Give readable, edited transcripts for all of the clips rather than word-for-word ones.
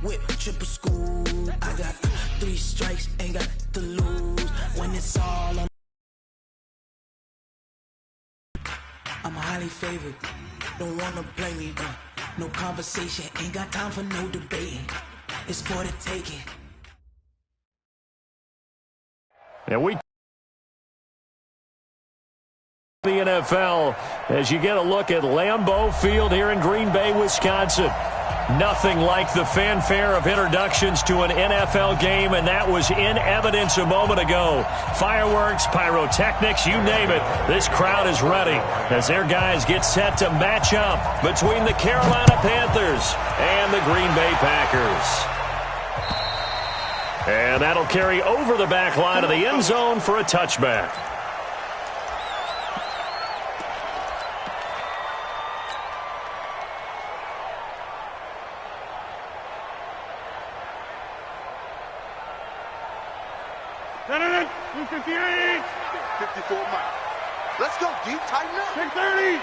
whip, triple school. I got 3 strikes, ain't got to lose. When it's all on, I'm highly favored. Don't wanna blame me, no conversation. Ain't got time for no debating. It's for the taking. And we the NFL as you get a look at Lambeau Field here in Green Bay, Wisconsin. Nothing like the fanfare of introductions to an NFL game, and that was in evidence a moment ago. Fireworks, pyrotechnics, you name it. This crowd is ready as their guys get set to match up between the Carolina Panthers and the Green Bay Packers. And that'll carry over the back line of the end zone for a touchback. No. 58. 54 Mike. Let's go deep, tighten up. 630.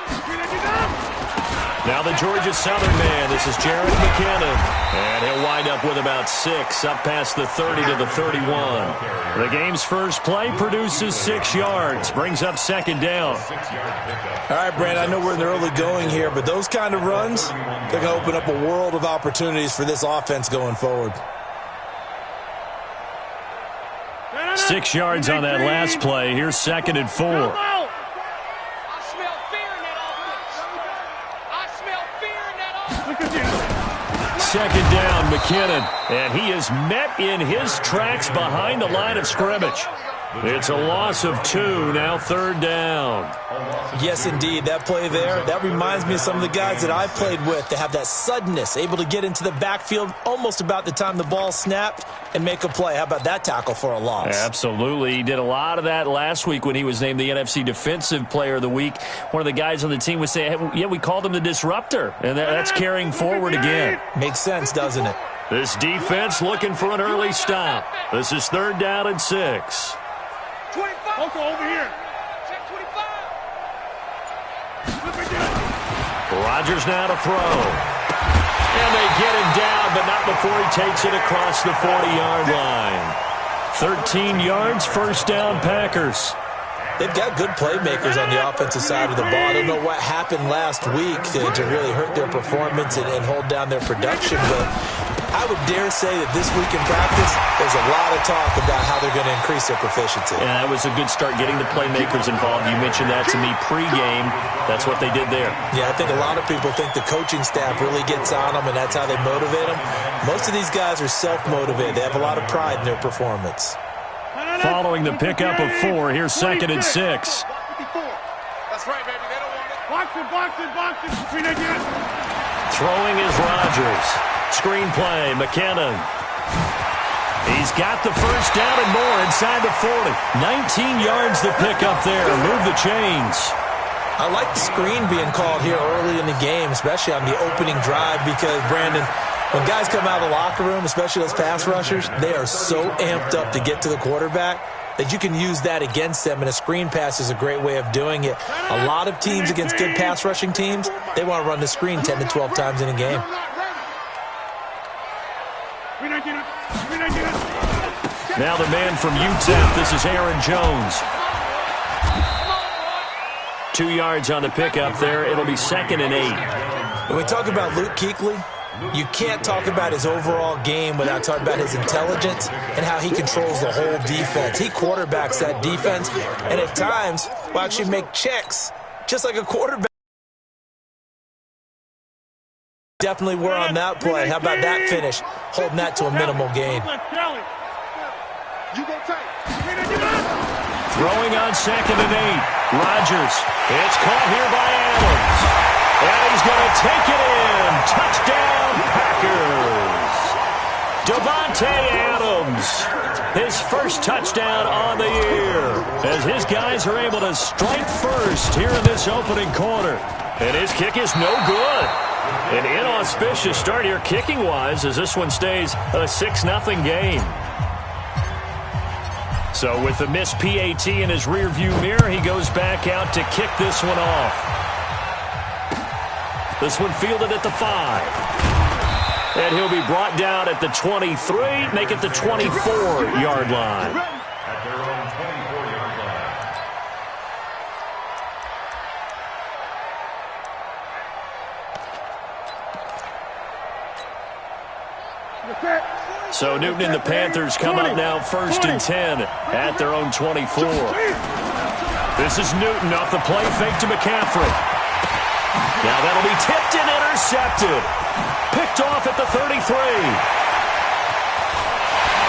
Now the Georgia Southern man. This is Jared McKinnon. And he'll wind up with about 6 up past the 30 to the 31. The game's first play produces 6 yards. Brings up second down. All right, Brandon, I know we're in the early going here, but those kind of runs, they're going to open up a world of opportunities for this offense going forward. 6 yards on that last play. Here's second and 4. I smell fear in that offense. I smell fear in that offense. Second down, McKinnon. And he is met in his tracks behind the line of scrimmage. It's a loss of 2, now third down. Yes, indeed. That play there, that reminds me of some of the guys that I played with. They have that suddenness, able to get into the backfield almost about the time the ball snapped and make a play. How about that tackle for a loss? Absolutely. He did a lot of that last week when he was named the NFC Defensive Player of the Week. One of the guys on the team was saying, hey, yeah, we called him the disruptor, and that's carrying forward again. Makes sense, doesn't it? This defense looking for an early stop. This is third down and 6. 25. Also over here. Check 25. Rodgers now to throw. And they get him down, but not before he takes it across the 40-yard line. 13 yards, first down, Packers. They've got good playmakers on the offensive side of the ball. I don't know what happened last week to really hurt their performance and hold down their production, but I would dare say that this week in practice, there's a lot of talk about how they're going to increase their proficiency. Yeah, that was a good start getting the playmakers involved. You mentioned that to me pregame. That's what they did there. Yeah, I think a lot of people think the coaching staff really gets on them, and that's how they motivate them. Most of these guys are self-motivated. They have a lot of pride in their performance. Following the pickup of 4, here's second and 6. That's right, baby. They don't want it. Box it. Throwing is Rodgers. Screenplay, McKinnon. He's got the first down and more inside the 40. 19 yards to pick up there. Move the chains. I like the screen being called here early in the game, especially on the opening drive, because, Brandon, when guys come out of the locker room, especially those pass rushers, they are so amped up to get to the quarterback that you can use that against them, and a screen pass is a great way of doing it. A lot of teams against good pass rushing teams, they want to run the screen 10 to 12 times in a game. Now the man from UTEP, this is Aaron Jones. 2 yards on the pickup there. It'll be second and 8. When we talk about Luke Kuechly, you can't talk about his overall game without talking about his intelligence and how he controls the whole defense. He quarterbacks that defense, and at times will actually make checks just like a quarterback. Definitely were on that play. How about that finish? Holding that to a minimal gain. Throwing on second and 8. Rodgers. It's caught here by Adams. And he's going to take it in. Touchdown, Packers. Davante Adams. His first touchdown on the year. As his guys are able to strike first here in this opening quarter. And his kick is no good. An inauspicious start here kicking-wise as this one stays a 6-0 game. So with the missed PAT in his rearview mirror, he goes back out to kick this one off. This one fielded at the 5. And he'll be brought down at the 23, make it the 24-yard line. At their own 24-yard line. So Newton and the Panthers come up now 1st and 10 at their own 24. This is Newton off the play fake to McCaffrey. Now that'll be tipped and intercepted. Picked off at the 33.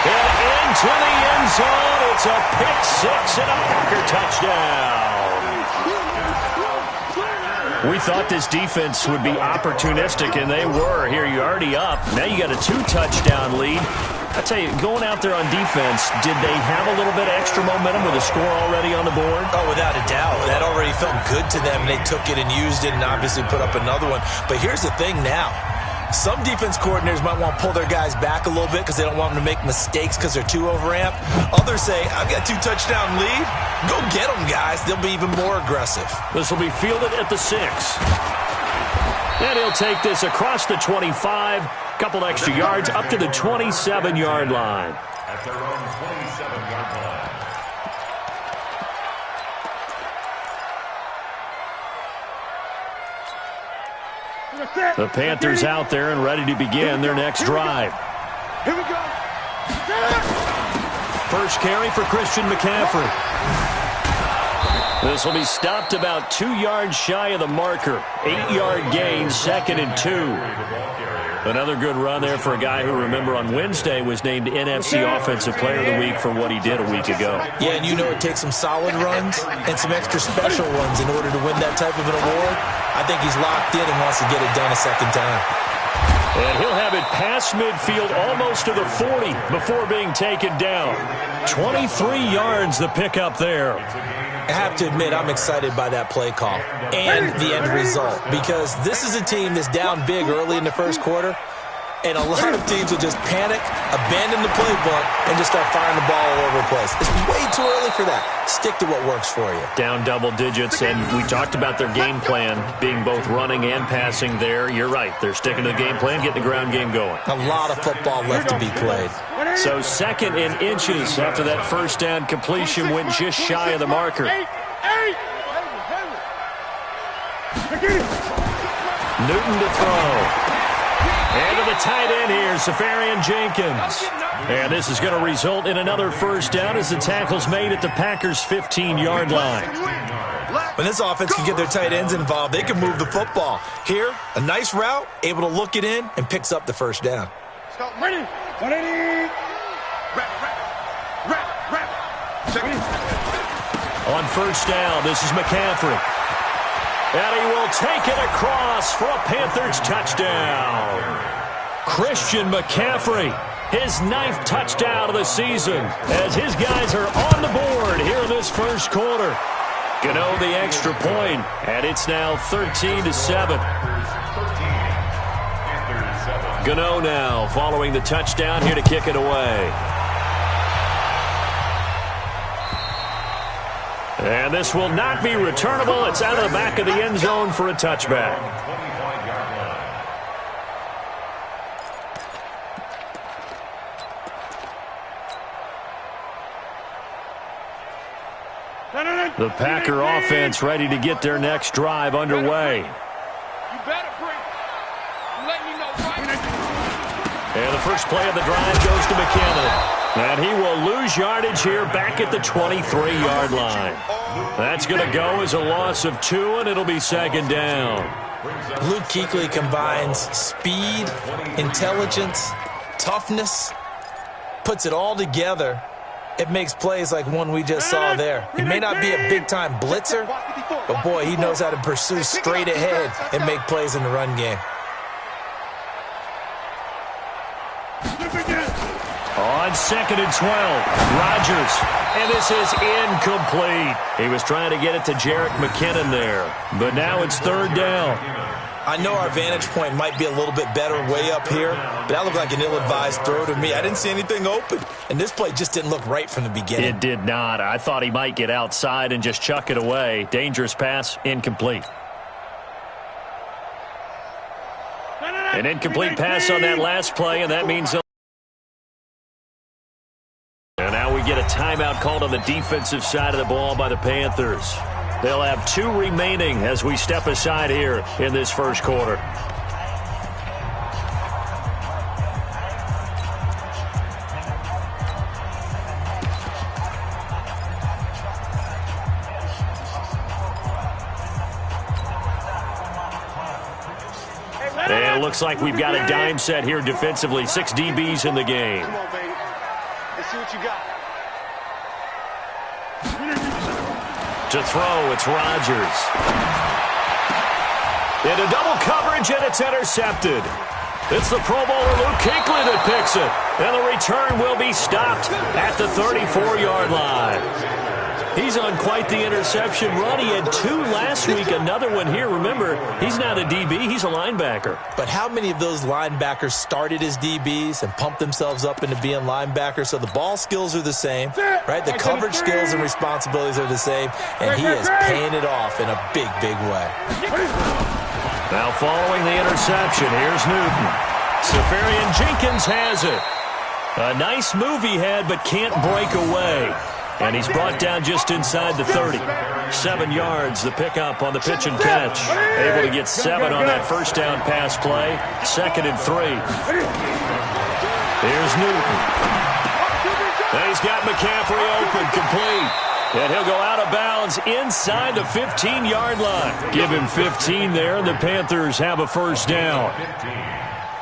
And into the end zone. It's a pick six and a Packer touchdown. We thought this defense would be opportunistic, and they were. Here, you're already up. Now you got a 2-touchdown lead. I tell you, going out there on defense, did they have a little bit of extra momentum with a score already on the board? Oh, without a doubt. That already felt good to them. They took it and used it and obviously put up another one. But here's the thing now. Some defense coordinators might want to pull their guys back a little bit because they don't want them to make mistakes because they're too overamped. Others say, I've got 2-touchdown lead. Go get them, guys. They'll be even more aggressive. This will be fielded at the 6. And he'll take this across the 25. Couple extra yards up to the 27-yard line. At their own 27-yard line. The Panthers out there and ready to begin their next drive. Here we go. First carry for Christian McCaffrey. This will be stopped about 2 yards shy of the marker. 8-yard gain, 2nd and 2. Another good run there for a guy who, remember, on Wednesday was named NFC Offensive Player of the Week for what he did a week ago. Yeah, and you know it takes some solid runs and some extra special ones in order to win that type of an award. I think he's locked in and wants to get it done a second time. And he'll have it past midfield almost to the 40 before being taken down. 23 yards the pickup there. I have to admit, I'm excited by that play call and the end result because this is a team that's down big early in the first quarter, and a lot of teams will just panic, abandon the playbook, and just start firing the ball all over the place. It's way too early for that. Stick to what works for you. Down double digits, and we talked about their game plan being both running and passing there. You're right. They're sticking to the game plan, getting the ground game going. A lot of football left to be played. So 2nd and inches after that first down completion went just shy of the marker. Newton to throw. And to the tight end here, Safarian Jenkins. And this is going to result in another first down as the tackle's made at the Packers' 15-yard line. When this offense can get their tight ends involved, they can move the football. Here, a nice route, able to look it in, and picks up the first down. Ready. 180. Rap. On first down, this is McCaffrey. And he will take it across for a Panthers touchdown. Christian McCaffrey, his 9th touchdown of the season, as his guys are on the board here in this first quarter. Gano the extra point, and it's now 13-7. Gano now following the touchdown here to kick it away. And this will not be returnable. It's out of the back of the end zone for a touchback. The Packer offense ready to get their next drive underway. You better bring. Let me know right. And the first play of the drive goes to McKinnon. And he will lose yardage here back at the 23-yard line. That's going to go as a loss of 2, and it'll be 2nd down. Luke Kuechly combines speed, intelligence, toughness, puts it all together. It makes plays like one we just saw there. He may not be a big-time blitzer, but, boy, he knows how to pursue straight ahead and make plays in the run game. On 2nd and 12, Rodgers, and this is incomplete. He was trying to get it to Jerick McKinnon there, but now it's 3rd down. I know our vantage point might be a little bit better way up here, but that looked like an ill-advised throw to me. I didn't see anything open, and this play just didn't look right from the beginning. It did not. I thought he might get outside and just chuck it away. Dangerous pass, incomplete. An incomplete pass on that last play, and that means and now we get a timeout called on the defensive side of the ball by the Panthers. They'll have 2 remaining as we step aside here in this first quarter. And it looks like we've got a dime set here defensively. 6 DBs in the game. Come on, baby. Let's see what you got. To throw, it's Rodgers. Into double coverage, and it's intercepted. It's the Pro Bowler Luke Kuechly that picks it. And the return will be stopped at the 34-yard line. He's on quite the interception run. He had 2 last week, another one here. Remember, he's not a DB, he's a linebacker. But how many of those linebackers started as DBs and pumped themselves up into being linebackers? So the ball skills are the same, right? The coverage skills and responsibilities are the same, and he is paying it off in a big, big way. Now following the interception, here's Newton. Safarian Jenkins has it. A nice move he had, but can't break away. And he's brought down just inside the 30. 7 yards, the pickup on the pitch and catch. Able to get 7 on that first down pass play. 2nd and 3. Here's Newton. And he's got McCaffrey open, complete. And he'll go out of bounds inside the 15-yard line. Give him 15 there, and the Panthers have a first down.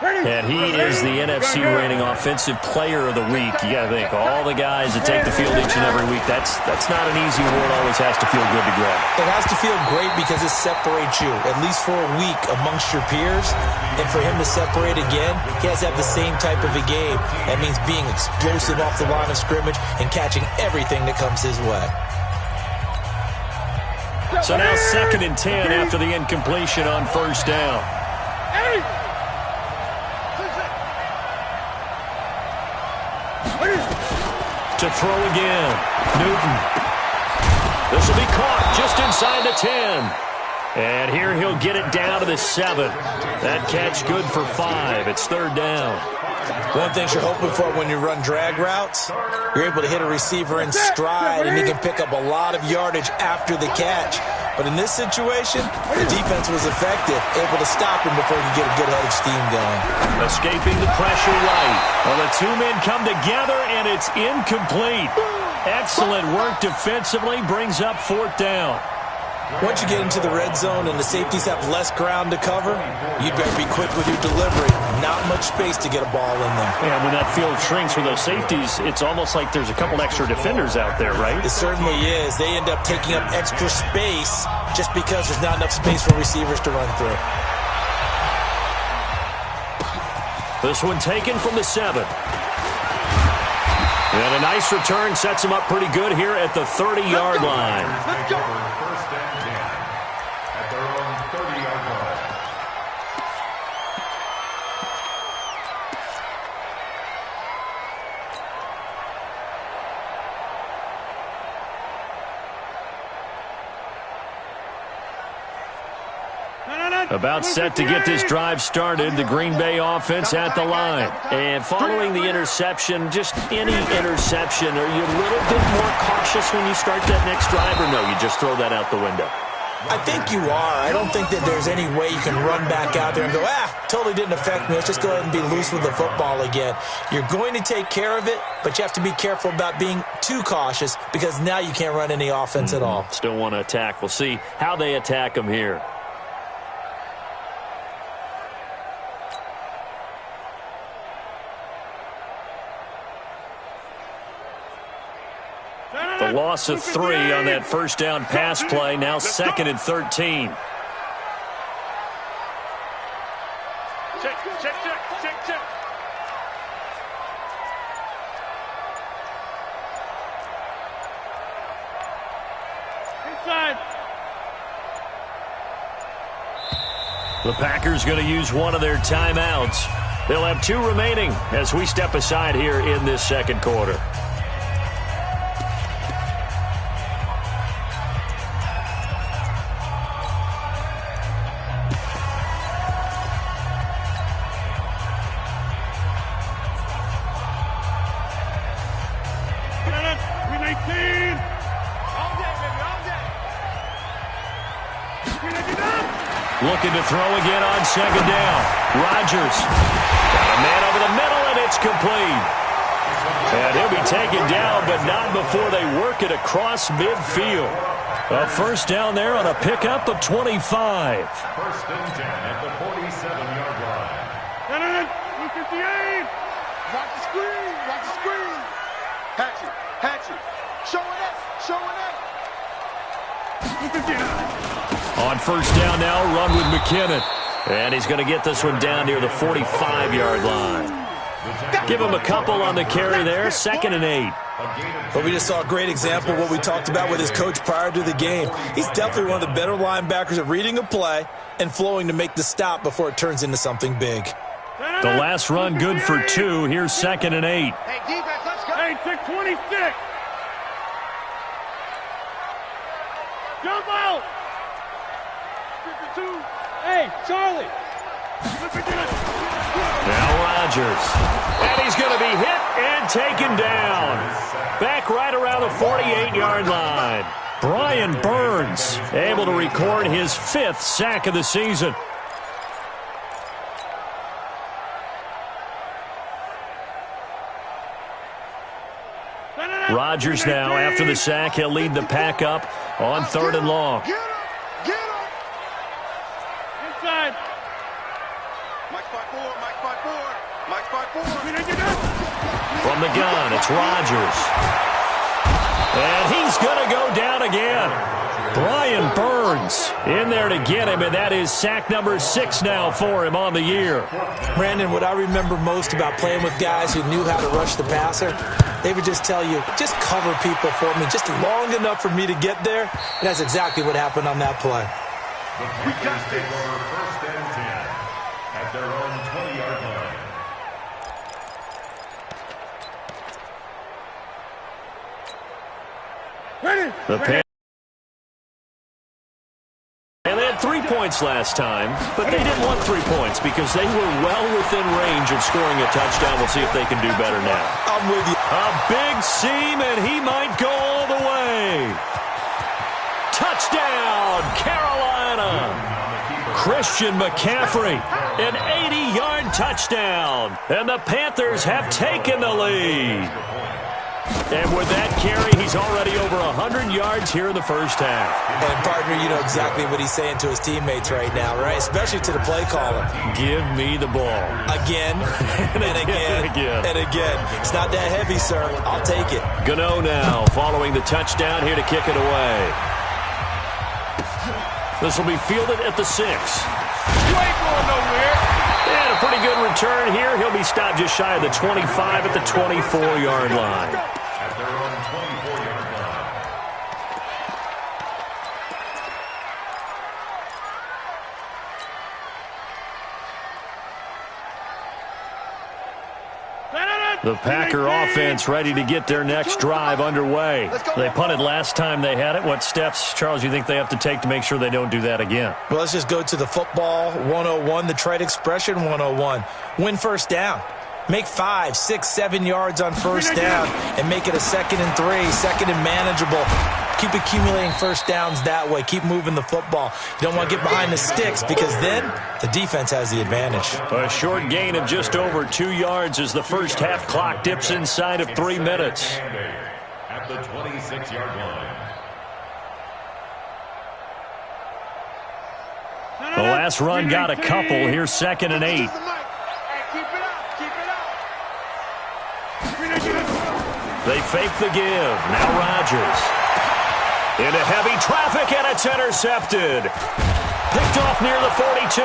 And he is the NFC reigning offensive player of the week. You got to think, all the guys that take the field each and every week, that's not an easy award. Always has to feel good to grab. It has to feel great because it separates you, at least for a week, amongst your peers. And for him to separate again, he has to have the same type of a game. That means being explosive off the line of scrimmage and catching everything that comes his way. So now 2nd and 10 after the incompletion on first down. To throw again. Newton. This will be caught just inside the 10. And here he'll get it down to the 7. That catch good for 5. It's 3rd down. One thing you're hoping for when you run drag routes, you're able to hit a receiver in stride, and he can pick up a lot of yardage after the catch. But in this situation, the defense was effective, able to stop him before he could get a good head of steam going. Escaping the pressure right. Well, the 2 men come together, and it's incomplete. Excellent work defensively, brings up 4th down. Once you get into the red zone and the safeties have less ground to cover, you'd better be quick with your delivery. Not much space to get a ball in there. Yeah, when that field shrinks for those safeties, it's almost like there's a couple extra defenders out there, right? It certainly is. They end up taking up extra space just because there's not enough space for receivers to run through. This one taken from the 7. And a nice return sets him up pretty good here at the 30-yard line. Let's go. First and 10 at their own 30-yard line. About set to get this drive started, the Green Bay offense at the line. And following the interception, just any interception, are you a little bit more cautious when you start that next drive, or no, you just throw that out the window? I think you are. I don't think that there's any way you can run back out there and go, totally didn't affect me. Let's just go ahead and be loose with the football again. You're going to take care of it, but you have to be careful about being too cautious because now you can't run any offense at all. Still want to attack. We'll see how they attack them here. The loss of 3 on that first down pass play, now 2nd and 13. Check. Inside. The Packers going to use one of their timeouts. They'll have 2 remaining as we step aside here in this second quarter. Looking to throw again on second down. Rodgers. Got a man over the middle, and it's complete. And he'll be taken down, but not before they work it across midfield. A first down there on a pickup of 25. First and 10 at the 47-yard line. 258. Watch the screen. Watch the screen. Hatchet. Hatchet. Showing up. Showing up. 259. On first down now, run with McKinnon. And he's going to get this one down near the 45-yard line. Give him a couple on the carry there, 2nd and 8. But we just saw a great example of what we talked about with his coach prior to the game. He's definitely one of the better linebackers at reading a play and flowing to make the stop before it turns into something big. The last run good for 2. Here's 2nd and 8. Hey, defense, let's go. Hey, 626. Jump out. 52. Hey, Charlie. Now Rodgers. And he's going to be hit and taken down. Back right around the 48-yard line. Brian Burns able to record his 5th sack of the season. Rodgers now, after the sack, he'll lead the pack up on 3rd and long. Get him. Get him. Inside. Mike 5-4. Mike 5-4. Mike 5-4. From the gun, it's Rodgers. And he's going to go down again. Brian Burns in there to get him, and that is sack number 6 now for him on the year. Brandon, what I remember most about playing with guys who knew how to rush the passer, they would just tell you, just cover people for me, just long enough for me to get there. And that's exactly what happened on that play. We got this. First and 10 at their own 20-yard line. The And they had 3 points last time, but they didn't want 3 points because they were well within range of scoring a touchdown. We'll see if they can do better now. I'm with you. A big seam, and he might go all the way. Touchdown, Carolina. Christian McCaffrey, an 80-yard touchdown. And the Panthers have taken the lead. And with that carry, he's already over 100 yards here in the first half. And, partner, you know exactly what he's saying to his teammates right now, right? Especially to the play caller. Give me the ball. Again, and again, and again. It's not that heavy, sir. I'll take it. Gano now following the touchdown here to kick it away. This will be fielded at the 6. You ain't going nowhere. And a pretty good return here. He'll be stopped just shy of the 25 at the 24-yard line. At their own 24-yard line. The Packer offense ready to get their next drive underway. They punted last time they had it. What steps, Charles, you think they have to take to make sure they don't do that again? Well, let's just go to the football 101, the trade expression 101. Win first down. Make 5, 6, 7 yards on first down and make it a 2nd and 3, 2nd and manageable. Keep accumulating first downs that way. Keep moving the football. You don't want to get behind the sticks because then the defense has the advantage. A short gain of just over 2 yards as the first half clock dips inside of 3 minutes. At the 26-yard line. The last run got a couple. Here's 2nd and 8. They fake the give. Now Rodgers. Into heavy traffic, and it's intercepted. Picked off near the 42.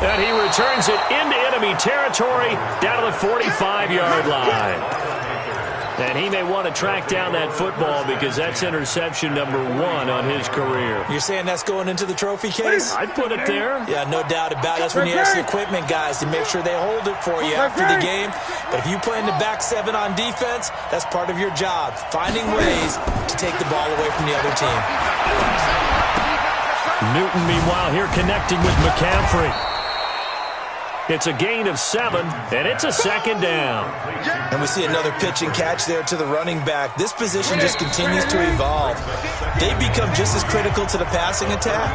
And he returns it into enemy territory down to the 45-yard line. And he may want to track down that football because that's interception number 1 on his career. You're saying that's going into the trophy case? I'd put it there. Yeah, no doubt about it. That's when you ask the equipment guys to make sure they hold it for you after the game. But if you play in the back 7 on defense, that's part of your job, finding ways to take the ball away from the other team. Newton, meanwhile, here connecting with McCaffrey. It's a gain of 7, and it's a 2nd down. And we see another pitch and catch there to the running back. This position just continues to evolve. They become just as critical to the passing attack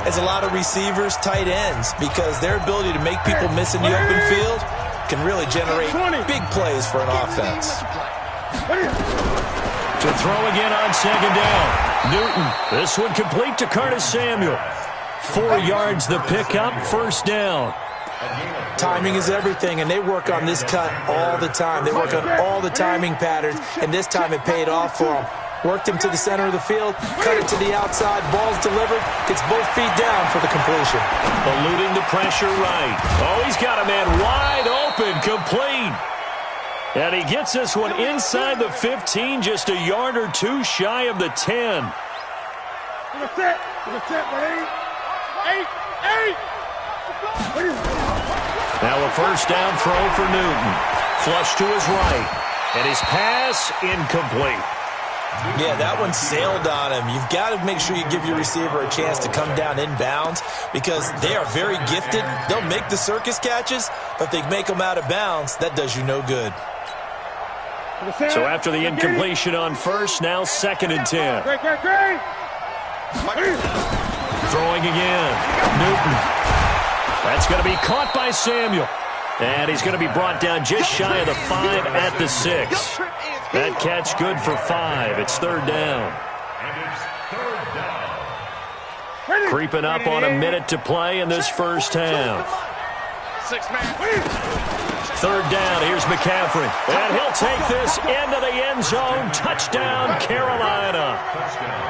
as a lot of receivers, tight ends, because their ability to make people miss in the open field can really generate big plays for an offense. To throw again on second down. Newton, this one complete to Curtis Samuel. 4 yards the pickup, first down. Timing is everything, and they work on this cut all the time. They work on all the timing patterns, and this time it paid off for them. Worked him to the center of the field, cut it to the outside, ball's delivered, gets both feet down for the completion. Eluding the pressure right. Oh, he's got a man wide open, complete. And he gets this one inside the 15, just a yard or two shy of the 10. Now a first down throw for Newton. Flush to his right. And his pass incomplete. Yeah, that one sailed on him. You've got to make sure you give your receiver a chance to come down inbounds because they are very gifted. They'll make the circus catches, but if they make them out of bounds, that does you no good. So after the incompletion on first, now 2nd and 10. Throwing again. Newton. That's going to be caught by Samuel. And he's going to be brought down just shy of the 5 at the 6. That catch good for 5. It's 3rd down. Creeping up on a minute to play in this first half. 3rd down. Here's McCaffrey. And he'll take this into the end zone. Touchdown, Carolina.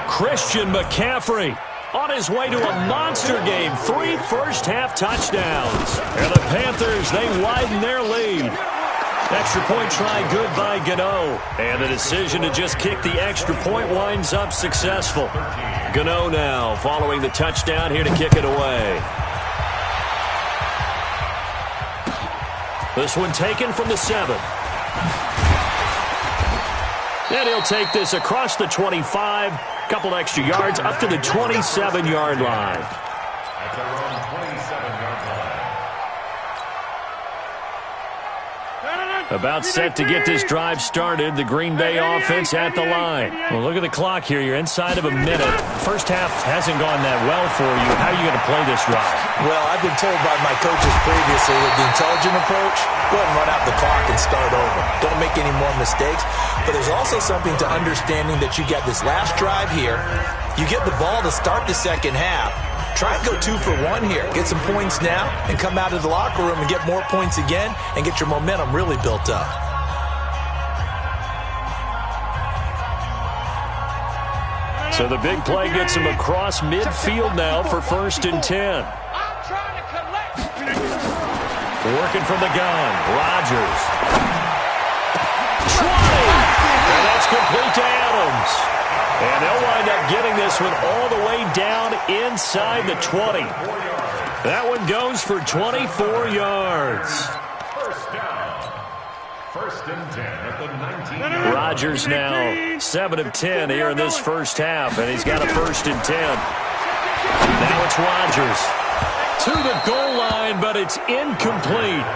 Christian McCaffrey on his way to a monster game. 3 first-half touchdowns. And the Panthers, they widen their lead. Extra point try good by Gano. And the decision to just kick the extra point winds up successful. Gano now following the touchdown here to kick it away. This one taken from the 7. And he'll take this across the 25. Couple extra yards up to the 27-yard line. At their own 27-yard line. About set to get this drive started. The Green Bay offense at the line. Well, look at the clock here. You're inside of a minute. First half hasn't gone that well for you. How are you going to play this drive? Well, I've been told by my coaches previously with the intelligent approach, go ahead and run out the clock and start over. Don't make any more mistakes. But there's also something to understanding that you got this last drive here. You get the ball to start the second half. Try and go 2 for 1 here. Get some points now and come out of the locker room and get more points again and get your momentum really built up. So the big play gets him across midfield now for 1st and 10. Working from the gun. Rodgers. 20! And that's complete to Adams. And they'll wind up getting this one all the way down inside the 20. That one goes for 24 yards. First down. 1st and 10 at the 19. Rodgers now 7 of 10 here in this first half, and he's got a 1st and 10. Now it's Rodgers to the goal line, but it's incomplete.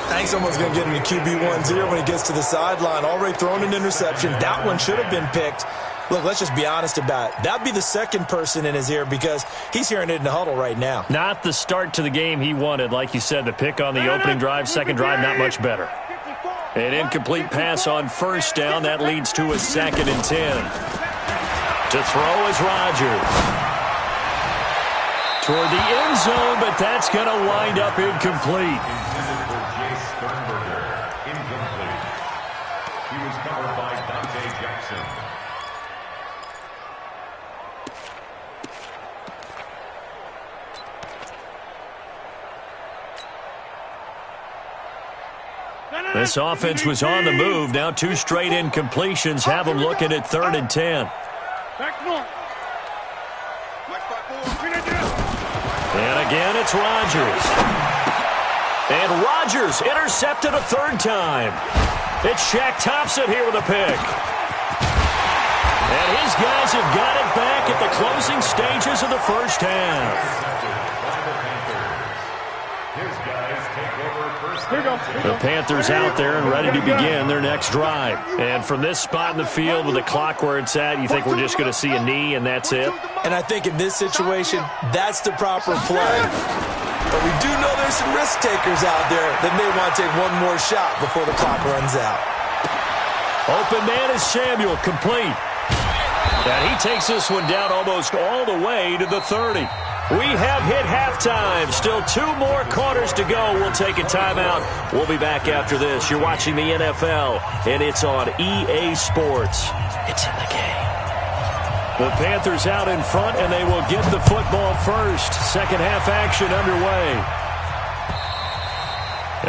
I think someone's going to get him to QB10 when he gets to the sideline. Already thrown an interception. That one should have been picked. Look, let's just be honest about it. That'd be the second person in his ear because he's hearing it in the huddle right now. Not the start to the game he wanted. Like you said, the pick on the opening drive, second drive, not much better. An incomplete pass on first down. That leads to a 2nd and 10. To throw is Rodgers. Toward the end zone, but that's going to wind up incomplete. Intended for Jay Sternberger. Incomplete. He was covered by Dante Jackson. This offense was on the move. Now 2 straight incompletions have them looking at 3rd and 10. And again, it's Rodgers. And Rodgers intercepted a 3rd time. It's Shaq Thompson here with a pick. And his guys have got it back at the closing stages of the first half. His guys take over The Panthers out there and ready to begin their next drive. And from this spot in the field with the clock where it's at, you think we're just going to see a knee and that's it? And I think in this situation, that's the proper play. But we do know there's some risk takers out there that may want to take one more shot before the clock runs out. Open man is Samuel, complete. And he takes this one down almost all the way to the 30. We have hit halftime. Still 2 more quarters to go. We'll take a timeout. We'll be back after this. You're watching the NFL, and it's on EA Sports. It's in the game. The Panthers out in front, and they will get the football first. Second half action underway.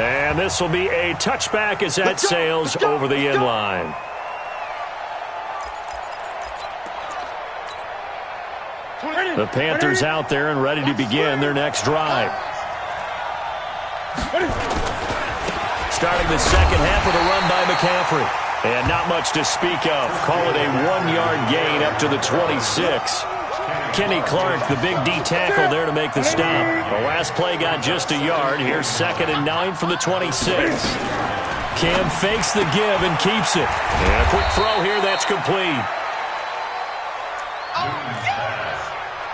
And this will be a touchback as that sails over the end line. The Panthers out there and ready to begin their next drive. Starting the second half with a run by McCaffrey. And not much to speak of. Call it a 1-yard gain up to the 26. Kenny Clark, the big D tackle there to make the stop. The last play got just a yard. Here's 2nd and 9 from the 26. Cam fakes the give and keeps it. And a quick throw here, that's complete.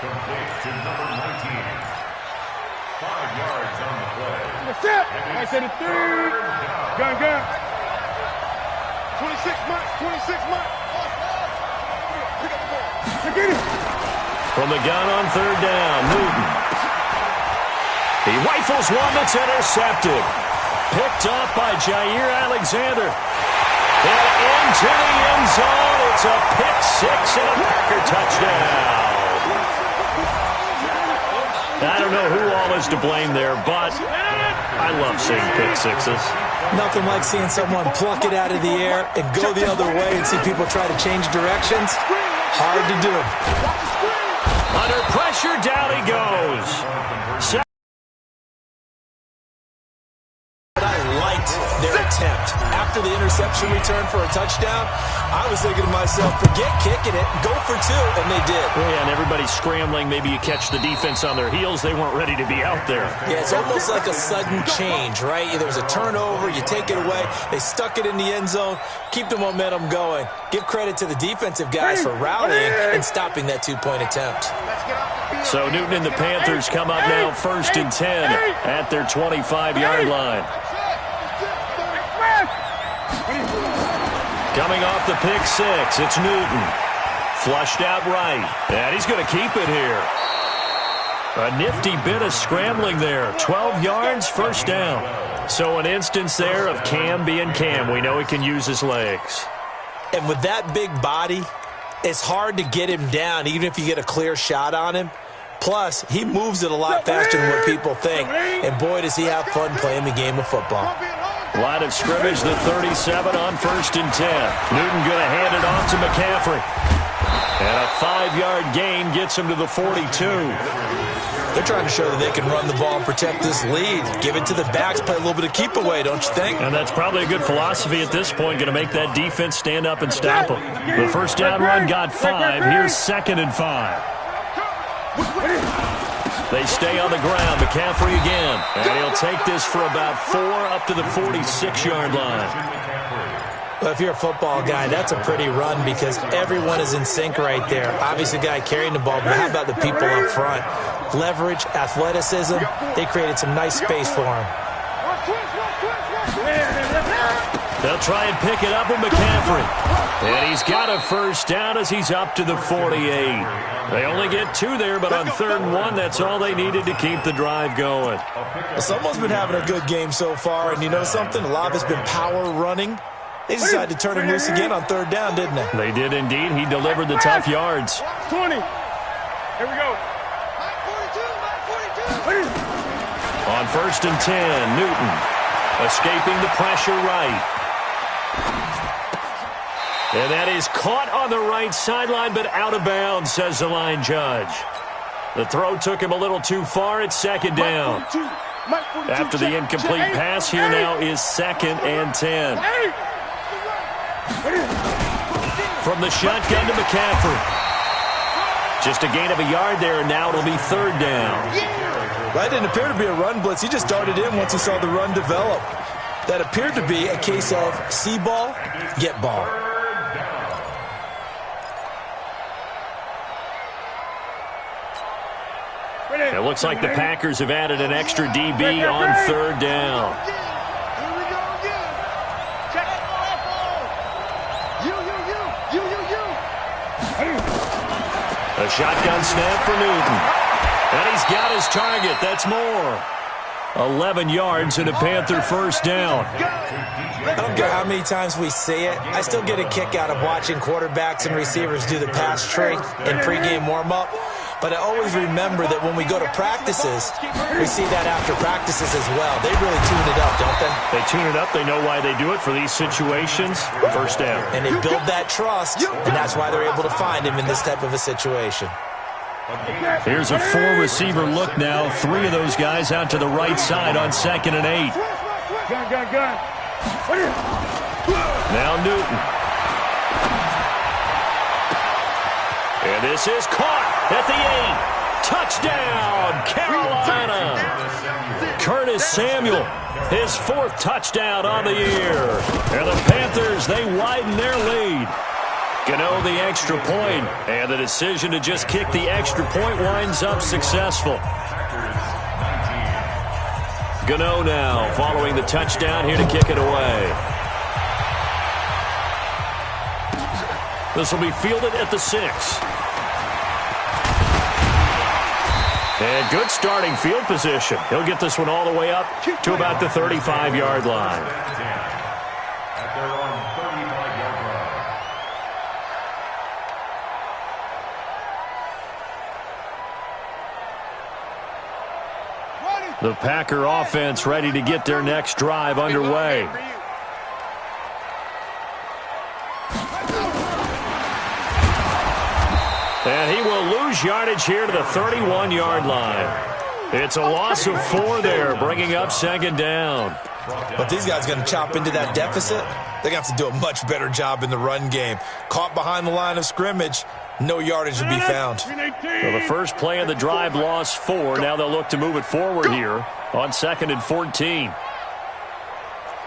Complete to number 19. 5 yards on the play. That's it. I said it third. Gun. 26 months. Pick up the ball. Get it. From the gun on 3rd down, Newton. He rifles one that's intercepted. Picked up by Jair Alexander. And into the end zone. It's a pick 6 and a Packer touchdown. I don't know who all is to blame there, but I love seeing pick 6s. Nothing like seeing someone pluck it out of the air and go the other way and see people try to change directions. Hard to do. Under pressure, down he goes. I liked their attempt. After the interception return for a touchdown, I was thinking to myself, forget kicking it, go for 2, and they did. Yeah, and everybody's scrambling. Maybe you catch the defense on their heels. They weren't ready to be out there. Yeah, it's almost like a sudden change, right? There was a turnover, you take it away, they stuck it in the end zone, keep the momentum going. Give credit to the defensive guys for rallying and stopping that 2-point attempt. So Newton and the Panthers come up now 1st and 10 at their 25-yard line. Coming off the pick 6, it's Newton. Flushed out right, and he's going to keep it here. A nifty bit of scrambling there. 12 yards, 1st down. So an instance there of Cam being Cam. We know he can use his legs. And with that big body, it's hard to get him down, even if you get a clear shot on him. Plus, he moves it a lot faster than what people think. And boy, does he have fun playing the game of football. Line of scrimmage, the 37 on 1st and 10. Newton going to hand it off to McCaffrey. And a 5-yard gain gets him to the 42. They're trying to show that they can run the ball and protect this lead. Give it to the backs, play a little bit of keep away, don't you think? And that's probably a good philosophy at this point, going to make that defense stand up and stop them. The 1st down run got 5. Here's 2nd and 5. They stay on the ground. McCaffrey again. And he'll take this for about 4 up to the 46-yard line. Well, if you're a football guy, that's a pretty run because everyone is in sync right there. Obviously, the guy carrying the ball, but how about the people up front? Leverage, athleticism, they created some nice space for him. They'll try and pick it up with McCaffrey. And he's got a 1st down as he's up to the 48. They only get 2 there, but on 3rd and 1, that's all they needed to keep the drive going. Well, someone's been having a good game so far, and you know something? A lot of it's been power running. They decided to turn him loose again on 3rd down, didn't they? They did indeed. He delivered the tough yards. 20. Here we go. On 1st and 10, Newton escaping the pressure right. And that is caught on the right sideline, but out of bounds, says the line judge. The throw took him a little too far. It's 2nd down. After the incomplete pass, here now is 2nd and 10. From the shotgun to McCaffrey. Just a gain of a yard there, and now it'll be 3rd down. That didn't appear to be a run blitz. He just darted in once he saw the run develop. That appeared to be a case of see ball, get ball. It looks like the Packers have added an extra DB on third down. Here we go again. Check it. A shotgun snap for Newton. And he's got his target. That's more. 11 yards and a Panther first down. I don't care how many times we see it. I still get a kick out of watching quarterbacks and receivers do the pass tree in pregame warm-up. But I always remember that when we go to practices, we see that after practices as well. They really tune it up, don't they? They tune it up. They know why they do it for these situations. First down. And they build that trust, and that's why they're able to find him in this type of a situation. Here's a four-receiver look now. Three of those guys out to the right side on 2nd and 8. Now Newton. And this is caught at the 8. Touchdown, Carolina. Curtis Samuel, his 4th touchdown on the year. And the Panthers, they widen their lead. Gano the extra point, and the decision to just kick the extra point winds up successful. Gano now following the touchdown here to kick it away. This will be fielded at the 6. And good starting field position. He'll get this one all the way up to about the 35-yard line. The Packer offense ready to get their next drive underway. And he will lose yardage here to the 31-yard line. It's a loss of 4 there, bringing up 2nd down. But these guys are going to chop into that deficit. They're going to have to do a much better job in the run game. Caught behind the line of scrimmage, no yardage to be found. Well, the first play of the drive lost 4. Now they'll look to move it forward here on 2nd and 14.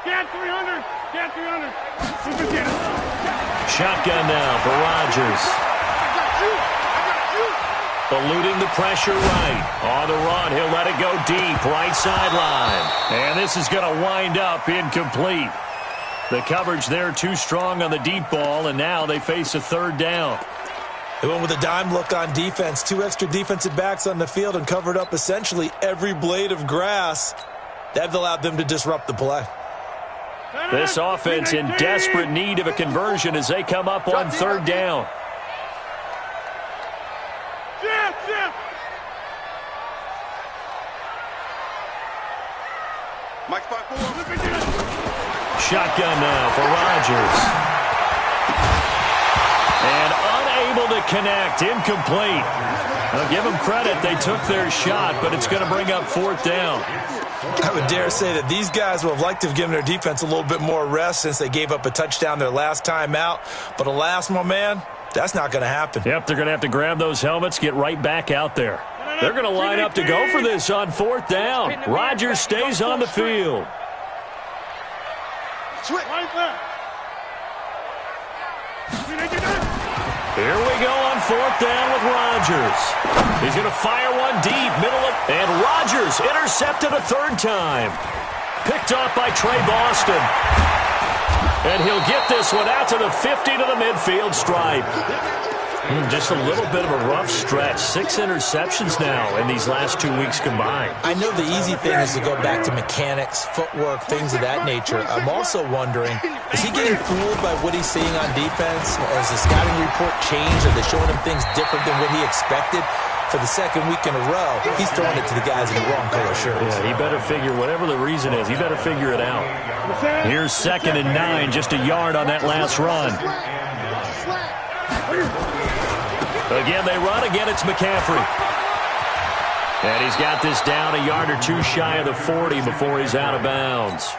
Get 300. Get 300. Shotgun now for Rodgers. Eluding the pressure right. On the run, he'll let it go deep, right sideline. And this is going to wind up incomplete. The coverage there too strong on the deep ball, and now they face a 3rd down. They went with a dime look on defense. 2 extra defensive backs on the field and covered up essentially every blade of grass. That allowed them to disrupt the play. This offense in desperate need of a conversion as they come up on 3rd down. Shotgun now for Rodgers. And unable to connect, incomplete. I'll give them credit, they took their shot, but it's going to bring up 4th down. I would dare say that these guys would have liked to have given their defense a little bit more rest since they gave up a touchdown their last time out. But alas, my man, that's not going to happen. Yep, they're going to have to grab those helmets, get right back out there. They're going to line up to go for this on 4th down. Rodgers stays on the field. Here we go on 4th down with Rodgers. He's going to fire one deep, and Rodgers intercepted a 3rd time. Picked off by Trey Boston. And he'll get this one out to the 50 to the midfield stripe. Just a little bit of a rough stretch. 6 interceptions now in these last 2 weeks combined. I know the easy thing is to go back to mechanics, footwork, things of that nature. I'm also wondering, is he getting fooled by what he's seeing on defense? Has the scouting report changed? Are they showing him things different than what he expected? For the 2nd week in a row, he's throwing it to the guys in the wrong color shirts. Yeah, he better figure, whatever the reason is, he better figure it out. Here's 2nd and 9, just a yard on that last run. Again, they run. Again, it's McCaffrey. And he's got this down a yard or 2 shy of the 40 before he's out of bounds.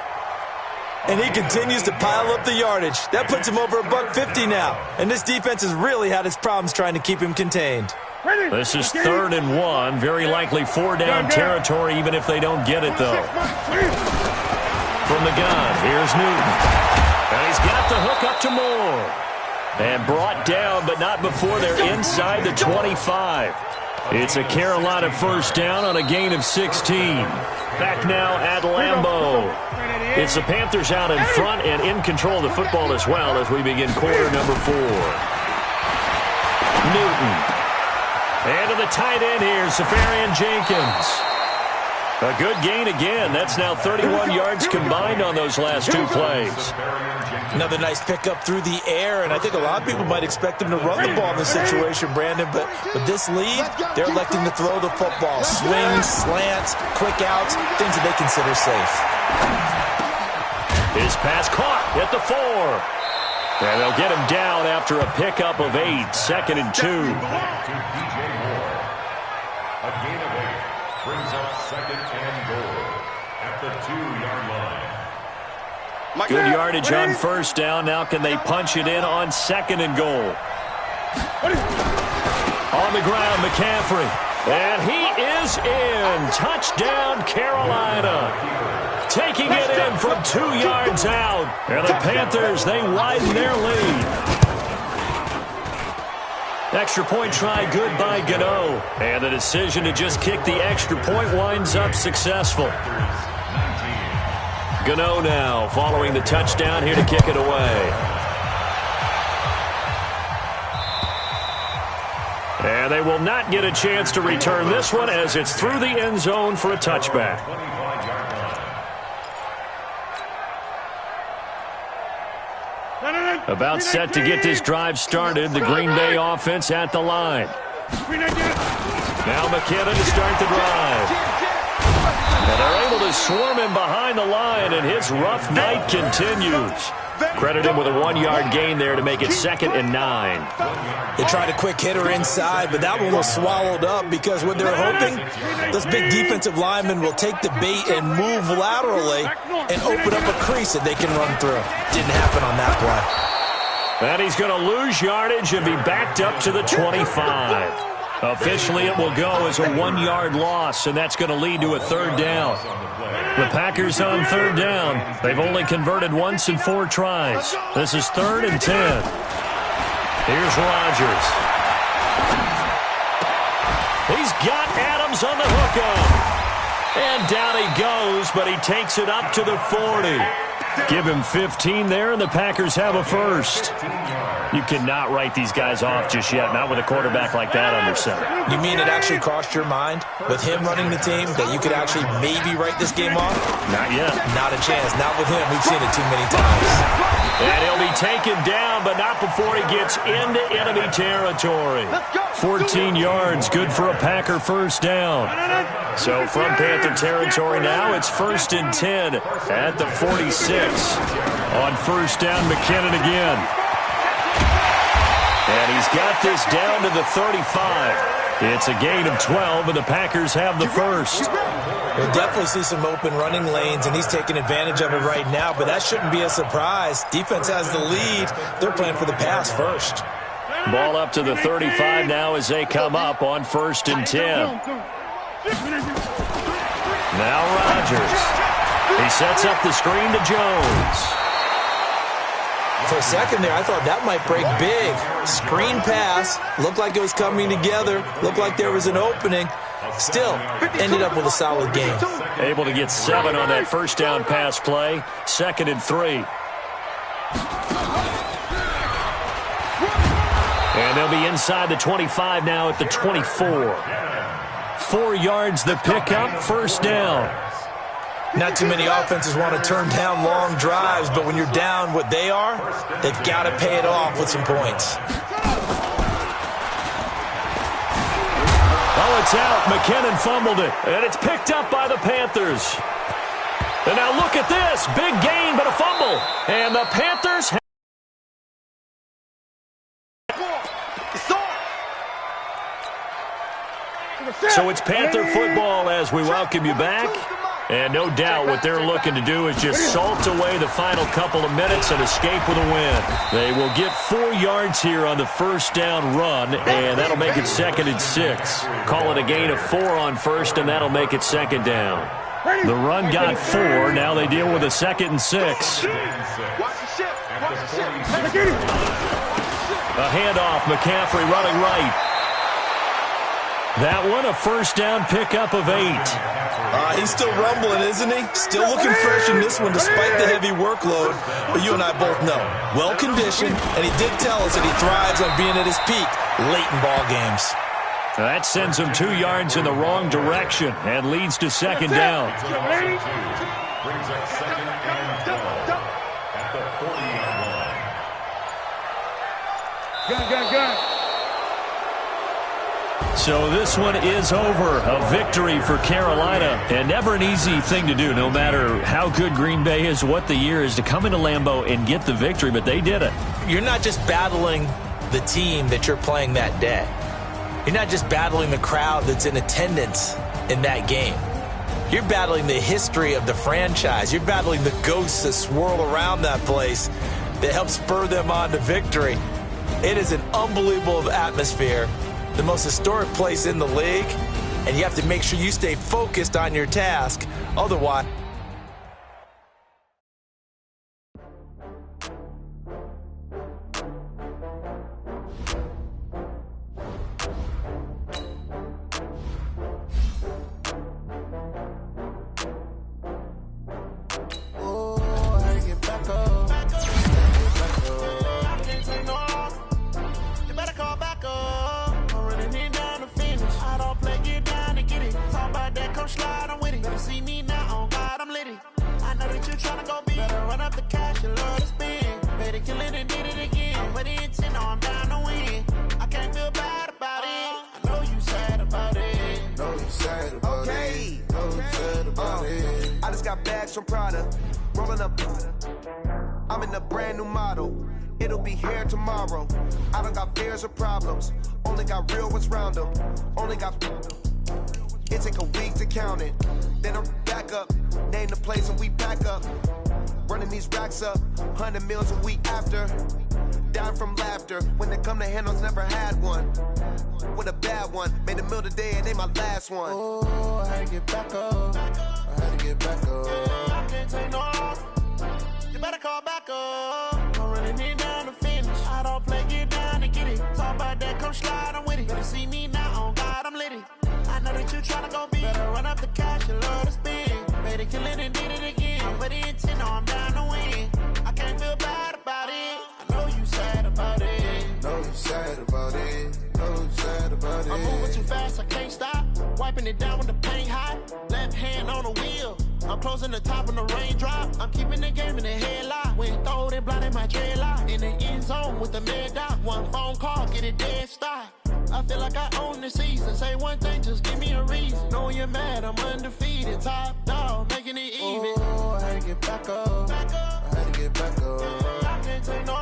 And he continues to pile up the yardage. That puts him over $150 now. And this defense has really had its problems trying to keep him contained. This is 3rd and 1. Very likely 4-down territory, even if they don't get it, though. From the gun, here's Newton. And he's got the hook up to Moore. And brought down, but not before they're inside the 25. It's a Carolina 1st down on a gain of 16. Back now at Lambeau. It's the Panthers out in front and in control of the football as well as we begin quarter number 4. Newton. And to the tight end here, Safarian Jenkins. A good gain again. That's now 31 yards combined on those last 2 plays. Another nice pickup through the air, and I think a lot of people might expect them to run the ball in this situation, Brandon, but with this lead, they're electing to throw the football. Swings, slants, quick outs, things that they consider safe. His pass caught at the 4. And they'll get him down after a pickup of 8, 2nd and 2. A gain of 8 brings up 2nd and goal at the 2-yard line. Good yardage on 1st down. Now can they punch it in on 2nd and goal? On the ground, McCaffrey. And he is in. Touchdown, Carolina. Taking it in from 2 yards out. And the Panthers, they widen their lead. Extra point try good by Gano. And the decision to just kick the extra point winds up successful. Gano now following the touchdown here to kick it away. And they will not get a chance to return this one as it's through the end zone for a touchback. About set to get this drive started. The Green Bay offense at the line. Now McKinnon to start the drive. And they're able to swarm him behind the line, and his rough night continues. Credit him with a 1-yard gain there to make it 2nd and 9. They tried a quick hitter inside, but that one was swallowed up because what they're hoping, those big defensive linemen will take the bait and move laterally and open up a crease that they can run through. Didn't happen on that play. And he's going to lose yardage and be backed up to the 25. Officially, it will go as a 1-yard loss, and that's going to lead to a 3rd down. The Packers on 3rd down. They've only converted once in 4 tries. This is 3rd and 10. Here's Rodgers. He's got Adams on the hookup. And down he goes, but he takes it up to the 40. Give him 15 there, and the Packers have a 1st. You cannot write these guys off just yet, not with a quarterback like that under center. You mean it actually crossed your mind with him running the team that you could actually maybe write this game off? Not yet. Not a chance. Not with him. We've seen it too many times. And he'll be taken down, but not before he gets into enemy territory. 14 yards, good for a Packer 1st down. So from Panther territory now, it's 1st and 10 at the 46. On 1st down, McKinnon again. And he's got this down to the 35. It's a gain of 12, and the Packers have the 1st. We'll definitely see some open running lanes, and he's taking advantage of it right now, but that shouldn't be a surprise. Defense has the lead. They're playing for the pass first. Ball up to the 35 now as they come up on 1st and 10. Now Rodgers. He sets up the screen to Jones. For a second there, I thought that might break big. Screen pass. Looked like it was coming together. Looked like there was an opening. Still, ended up with a solid game. Able to get 7 on that 1st down pass play. 2nd and 3. And they'll be inside the 25 now at the 24. 4 yards the pickup, 1st down. Not too many offenses want to turn down long drives, but when you're down what they are, they've got to pay it off with some points. Oh, it's out. McKinnon fumbled it, and it's picked up by the Panthers. And now look at this. Big gain, but a fumble. And the Panthers have... So it's Panther football as we welcome you back. And no doubt what they're looking to do is just salt away the final couple of minutes and escape with a win. They will get 4 yards here on the first down run, and that'll make it 2nd and 6. Call it a gain of 4 on first, and that'll make it 2nd down. The run got 4. Now they deal with a 2nd and 6. Watch the ship. Watch the ship. A handoff. McCaffrey running right. That one, a first down pickup of 8. He's still rumbling, isn't he? Still looking fresh in this one despite the heavy workload. But you and I both know, well-conditioned, and he did tell us that he thrives on being at his peak late in ball games. That sends him 2 yards in the wrong direction and leads to 2nd down. Brings up 2nd and 12 at the 40-yard line. Gun. So this one is over. A victory for Carolina. And never an easy thing to do, no matter how good Green Bay is, what the year is, to come into Lambeau and get the victory. But they did it. You're not just battling the team that you're playing that day. You're not just battling the crowd that's in attendance in that game. You're battling the history of the franchise. You're battling the ghosts that swirl around that place that help spur them on to victory. It is an unbelievable atmosphere, the most historic place in the league, and you have to make sure you stay focused on your task. Otherwise, from Prada, rolling up. I'm in a brand new model. It'll be here tomorrow. I don't got fears or problems. Only got real ones round them. Only got. It take a week to count it. Then I'm back up. Name the place and we pack up. Running these racks up. 100 meals a week after. Down from laughter. When they come to handles, never had one. With a bad one. Made a meal today and ain't my last one. Oh, I had to get back up. I had to get back up. I can't take no off. You better call back up. I'm running it down to finish. I don't play, get down and get it. Talk about that, come slide, I'm with it. Better see me now, on God, I'm litty. I know that you tryna go be. Better run up the cash, you love to spend. Better kill it and did it again. But the intent, no, I'm down to win. I can't feel bad about it. I know you sad about it. Know you sad about it. Know you sad about it. I'm moving too fast, I can't stop. Wiping it down with the paint hot. Left hand on the wheel. I'm closing the top when the raindrop. I'm keeping the game in the headlock. When throwed and blinded my dreadlock. In the end zone with the mad dot. One phone call, get it dead stop. I feel like I own the season. Say one thing, just give me a reason. Knowing you're mad, I'm undefeated. Top dog, making it even. Oh, I had to get back up. I had to get back up. I can't take no